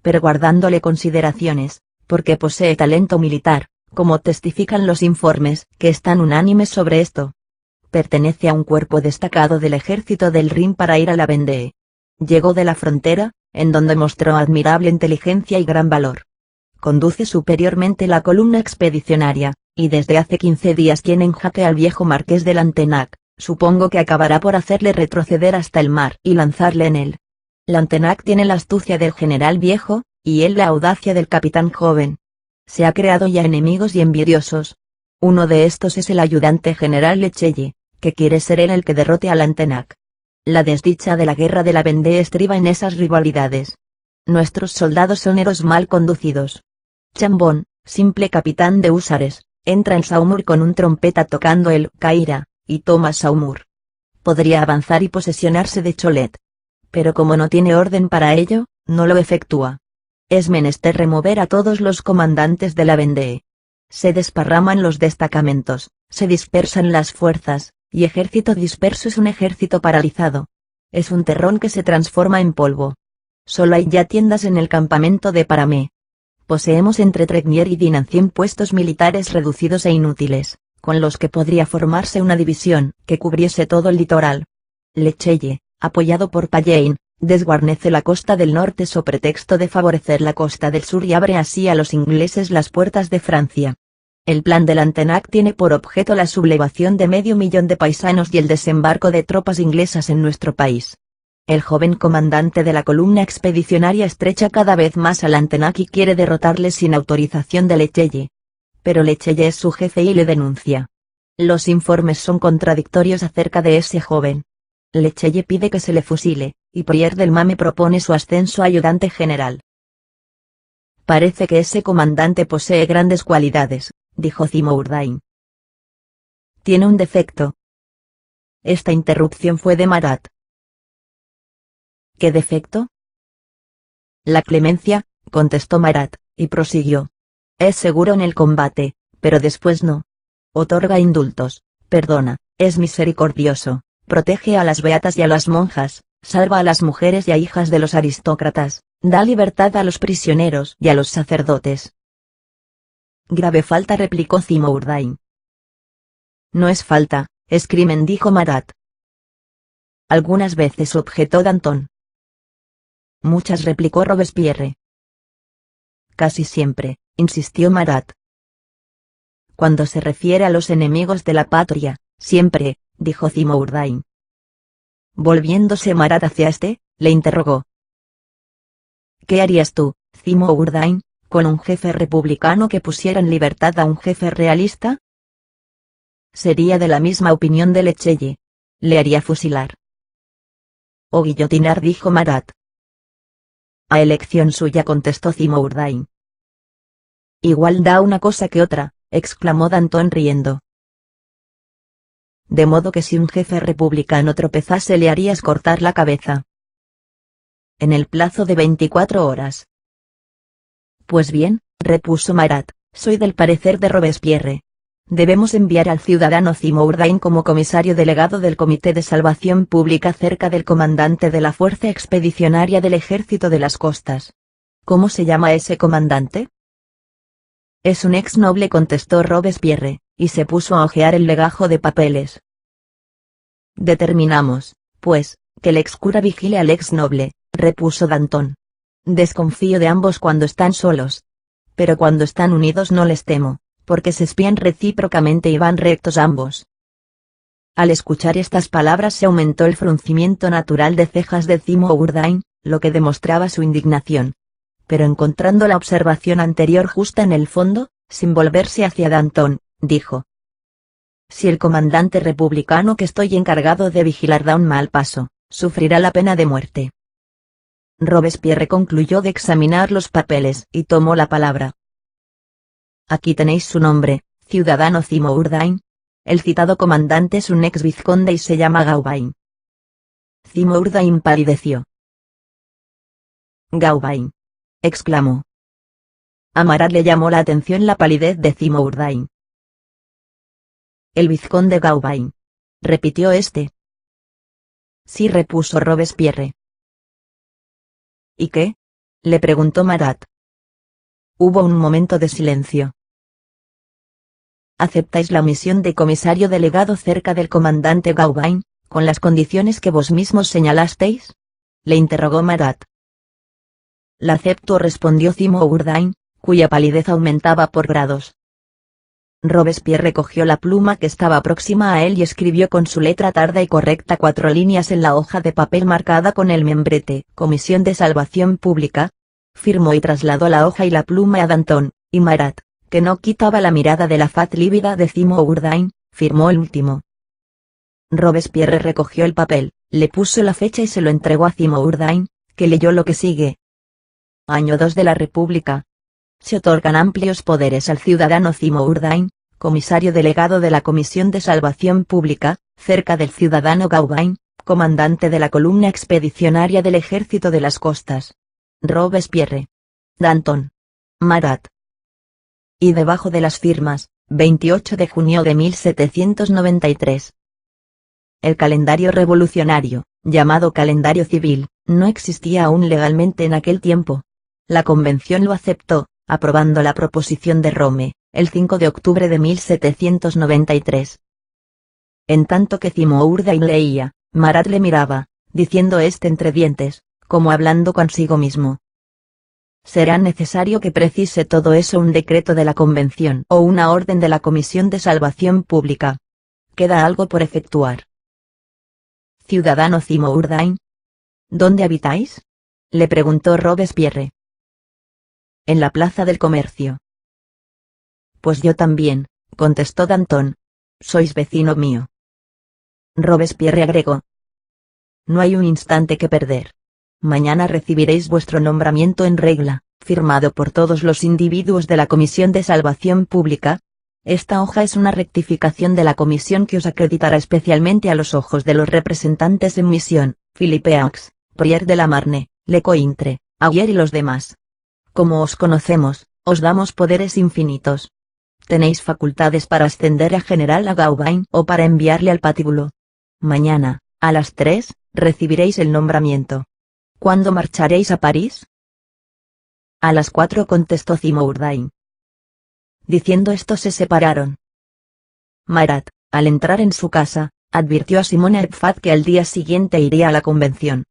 pero guardándole consideraciones, porque posee talento militar, como testifican los informes que están unánimes sobre esto. Pertenece a un cuerpo destacado del ejército del Rin para ir a la Vendée. Llegó de la frontera, en donde mostró admirable inteligencia y gran valor. Conduce superiormente la columna expedicionaria, y desde hace 15 días tiene en jaque al viejo marqués de Lantenac, supongo que acabará por hacerle retroceder hasta el mar y lanzarle en él. Lantenac tiene la astucia del general viejo, y él la audacia del capitán joven. Se ha creado ya enemigos y envidiosos. Uno de estos es el ayudante general Lechelle, que quiere ser él el que derrote a Lantenac. La desdicha de la guerra de la Vendée estriba en esas rivalidades. Nuestros soldados son héroes mal conducidos. Chambon, simple capitán de húsares, entra en Saumur con un trompeta tocando el Caïra, y toma Saumur. Podría avanzar y posesionarse de Cholet. Pero como no tiene orden para ello, no lo efectúa. Es menester remover a todos los comandantes de la Vendée. Se desparraman los destacamentos, se dispersan las fuerzas, y ejército disperso es un ejército paralizado. Es un terrón que se transforma en polvo. Solo hay ya tiendas en el campamento de Paramé. Poseemos entre Tregnier y Dinant puestos militares reducidos e inútiles, con los que podría formarse una división que cubriese todo el litoral. Lechelle, apoyado por Payen, desguarnece la costa del norte so pretexto de favorecer la costa del sur y abre así a los ingleses las puertas de Francia. El plan de Lantenac tiene por objeto la sublevación de 500.000 de paisanos y el desembarco de tropas inglesas en nuestro país. El joven comandante de la columna expedicionaria estrecha cada vez más a Lantenac y quiere derrotarle sin autorización de Lechelle. Pero Lechelle es su jefe y le denuncia. Los informes son contradictorios acerca de ese joven. Lechelle pide que se le fusile, y Prieur del Mame propone su ascenso a ayudante general. Parece que ese comandante posee grandes cualidades, dijo Zimourdain. Tiene un defecto. Esta interrupción fue de Marat. ¿Qué defecto? La clemencia, contestó Marat, y prosiguió. Es seguro en el combate, pero después no. Otorga indultos, perdona, es misericordioso, protege a las beatas y a las monjas, salva a las mujeres y a hijas de los aristócratas, da libertad a los prisioneros y a los sacerdotes. Grave falta, replicó Zimourdain. No es falta, es crimen, dijo Marat. Algunas veces, objetó Danton. Muchas, replicó Robespierre. Casi siempre, insistió Marat. Cuando se refiere a los enemigos de la patria, siempre, dijo Zimourdain. Volviéndose Marat hacia le interrogó. ¿Qué harías tú, Zimourdain, con un jefe republicano que pusiera en libertad a un jefe realista? Sería de la misma opinión de Lechelle. Le haría fusilar. O guillotinar, dijo Marat. A elección suya, contestó Zimourdain. Igual da una cosa que otra, exclamó Danton riendo. De modo que si un jefe republicano tropezase le harías cortar la cabeza. En el plazo de 24 horas. Pues bien, repuso Marat, soy del parecer de Robespierre. Debemos enviar al ciudadano Zimourdain como comisario delegado del Comité de Salvación Pública cerca del comandante de la Fuerza Expedicionaria del Ejército de las Costas. ¿Cómo se llama ese comandante? Es un ex noble, contestó Robespierre, y se puso a hojear el legajo de papeles. Determinamos, pues, que el ex cura vigile al ex noble, repuso Danton. Desconfío de ambos cuando están solos. Pero cuando están unidos no les temo, porque se espían recíprocamente y van rectos ambos. Al escuchar estas palabras se aumentó el fruncimiento natural de cejas de Zimourdain, lo que demostraba su indignación. Pero encontrando la observación anterior justa en el fondo, sin volverse hacia Danton, dijo. Si el comandante republicano que estoy encargado de vigilar da un mal paso, sufrirá la pena de muerte. Robespierre concluyó de examinar los papeles y tomó la palabra. Aquí tenéis su nombre, ciudadano Zimourdain. El citado comandante es un ex vizconde y se llama Gauvain. Zimourdain palideció. Gauvain, exclamó. A Marat le llamó la atención la palidez de Zimourdain. El vizconde Gauvain, repitió Sí, repuso Robespierre. ¿Y qué? Le preguntó Marat. Hubo un momento de silencio. ¿Aceptáis la misión de comisario delegado cerca del comandante Gauvain, con las condiciones que vos mismos señalasteis? Le interrogó Marat. La acepto, respondió Zimourdain, cuya palidez aumentaba por grados. Robespierre cogió la pluma que estaba próxima a él y escribió con su letra tarda y correcta 4 líneas en la hoja de papel marcada con el membrete Comisión de Salvación Pública. Firmó y trasladó la hoja y la pluma a Danton, y Marat, que no quitaba la mirada de la faz lívida de Zimourdain, firmó el último. Robespierre recogió el papel, le puso la fecha y se lo entregó a Zimourdain, que leyó lo que sigue. Año 2 de la República. Se otorgan amplios poderes al ciudadano Zimourdain, comisario delegado de la Comisión de Salvación Pública, cerca del ciudadano Gauvain, comandante de la columna expedicionaria del Ejército de las Costas. Robespierre. Danton. Marat. Y debajo de las firmas, 28 de junio de 1793. El calendario revolucionario, llamado calendario civil, no existía aún legalmente en aquel tiempo. La Convención lo aceptó, aprobando la proposición de Rome, el 5 de octubre de 1793. En tanto que Zimourdain leía, Marat le miraba, diciendo entre dientes, como hablando consigo mismo. ¿Será necesario que precise todo eso un decreto de la Convención o una orden de la Comisión de Salvación Pública? Queda algo por efectuar. Ciudadano Zimourdain. ¿Dónde habitáis? Le preguntó Robespierre. En la Plaza del Comercio. Pues yo también, contestó Danton. Sois vecino mío. Robespierre agregó. No hay un instante que perder. Mañana recibiréis vuestro nombramiento en regla, firmado por todos los individuos de la Comisión de Salvación Pública. Esta hoja es una rectificación de la comisión que os acreditará especialmente a los ojos de los representantes en misión, Philippe Aux, Prieur de la Marne, Lecointre, Augier y los demás. Como os conocemos, os damos poderes infinitos. Tenéis facultades para ascender a general a Gauvain o para enviarle al patíbulo. Mañana, a las 3, recibiréis el nombramiento. ¿Cuándo marcharéis a París? A las 4, contestó Zimourdain. Diciendo esto se separaron. Marat, al entrar en su casa, advirtió a Simone Abfad que al día siguiente iría a la convención.